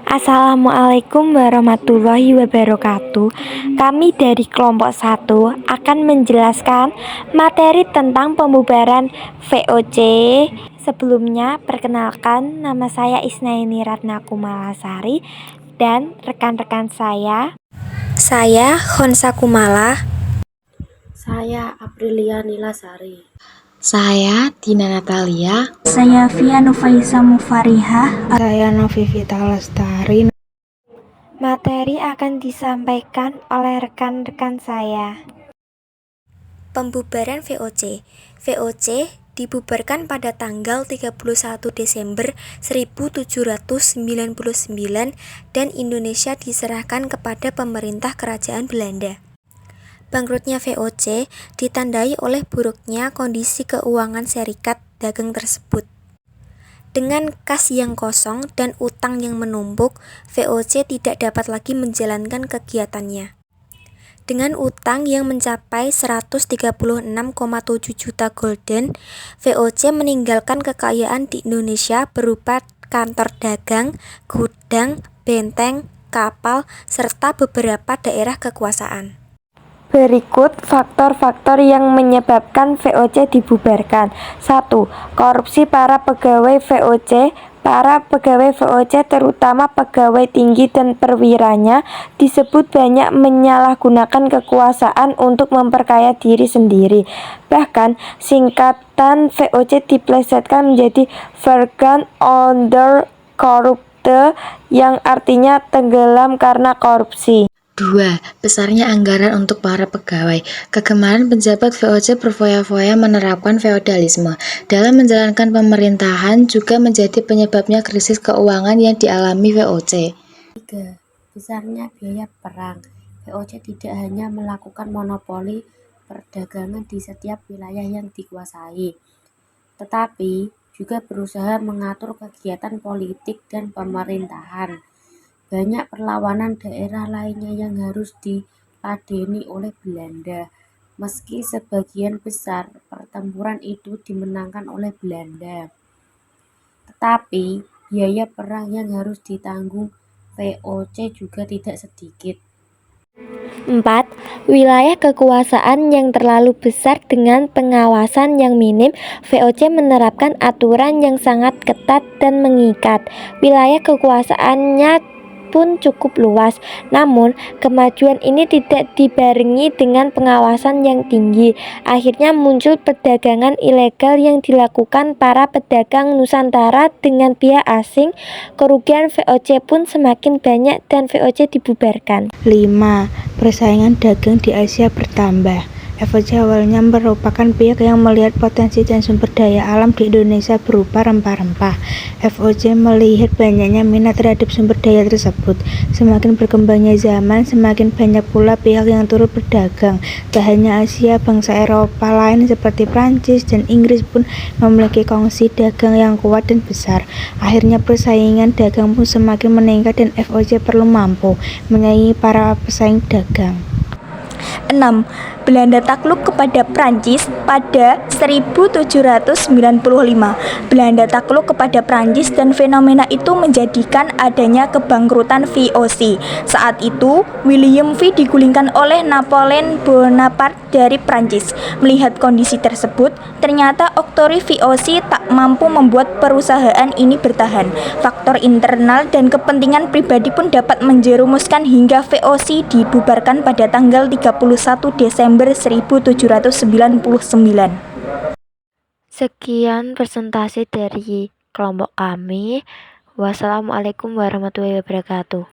Assalamualaikum warahmatullahi wabarakatuh. Kami dari kelompok 1 akan menjelaskan materi tentang pembubaran VOC. Sebelumnya, perkenalkan, nama saya Isnaini Ratna Kumalasari dan rekan-rekan saya. Saya Khonsa Kumala. Saya Aprilia Nilasari. Saya Dina Natalia. Saya Via Nufaisa Mufariha. Saya Novivita Lestari. Materi akan disampaikan oleh rekan-rekan saya. Pembubaran VOC. VOC dibubarkan pada tanggal 31 Desember 1799 dan Indonesia diserahkan kepada pemerintah Kerajaan Belanda. Bangkrutnya VOC ditandai oleh buruknya kondisi keuangan serikat dagang tersebut. Dengan kas yang kosong dan utang yang menumpuk, VOC tidak dapat lagi menjalankan kegiatannya. Dengan utang yang mencapai 136,7 juta gulden, VOC meninggalkan kekayaan di Indonesia berupa kantor dagang, gudang, benteng, kapal, serta beberapa daerah kekuasaan. Berikut faktor-faktor yang menyebabkan VOC dibubarkan. 1. Korupsi para pegawai VOC. Para pegawai VOC, terutama pegawai tinggi dan perwiranya, disebut banyak menyalahgunakan kekuasaan untuk memperkaya diri sendiri. Bahkan, singkatan VOC diplesetkan menjadi Vergaan onder Corrupte, yang artinya tenggelam karena korupsi. 2. Besarnya anggaran untuk para pegawai. Kegemaran pejabat VOC berfoya-foya menerapkan feodalisme dalam menjalankan pemerintahan juga menjadi penyebabnya krisis keuangan yang dialami VOC. 3. Besarnya biaya perang. VOC tidak hanya melakukan monopoli perdagangan di setiap wilayah yang dikuasai, tetapi juga berusaha mengatur kegiatan politik dan pemerintahan. Banyak perlawanan daerah lainnya yang harus diladeni oleh Belanda. Meski sebagian besar pertempuran itu dimenangkan oleh Belanda, tetapi biaya perang yang harus ditanggung VOC juga tidak sedikit. 4. Wilayah kekuasaan yang terlalu besar dengan pengawasan yang minim. VOC menerapkan aturan yang sangat ketat dan mengikat. Wilayah kekuasaannya pun cukup luas, namun kemajuan ini tidak dibarengi dengan pengawasan yang tinggi. Akhirnya muncul perdagangan ilegal yang dilakukan para pedagang Nusantara dengan pihak asing. Kerugian VOC pun semakin banyak dan VOC dibubarkan. 5. Persaingan dagang di Asia bertambah. VOC awalnya merupakan pihak yang melihat potensi dan sumber daya alam di Indonesia berupa rempah-rempah. VOC melihat banyaknya minat terhadap sumber daya tersebut. Semakin berkembangnya zaman, semakin banyak pula pihak yang turut berdagang. Tak hanya Asia, bangsa Eropa lain seperti Prancis dan Inggris pun memiliki kongsi dagang yang kuat dan besar. Akhirnya persaingan dagang pun semakin meningkat dan VOC perlu mampu menyaingi para pesaing dagang. 6. Belanda takluk kepada Prancis pada 1795. Belanda takluk kepada Prancis dan fenomena itu menjadikan adanya kebangkrutan VOC. Saat itu, William V digulingkan oleh Napoleon Bonaparte dari Prancis. Melihat kondisi tersebut, ternyata otori VOC tak mampu membuat perusahaan ini bertahan. Faktor internal dan kepentingan pribadi pun dapat menjerumuskan hingga VOC dibubarkan pada tanggal 31 Desember 1799. Sekian presentasi dari kelompok kami. Wassalamualaikum warahmatullahi wabarakatuh.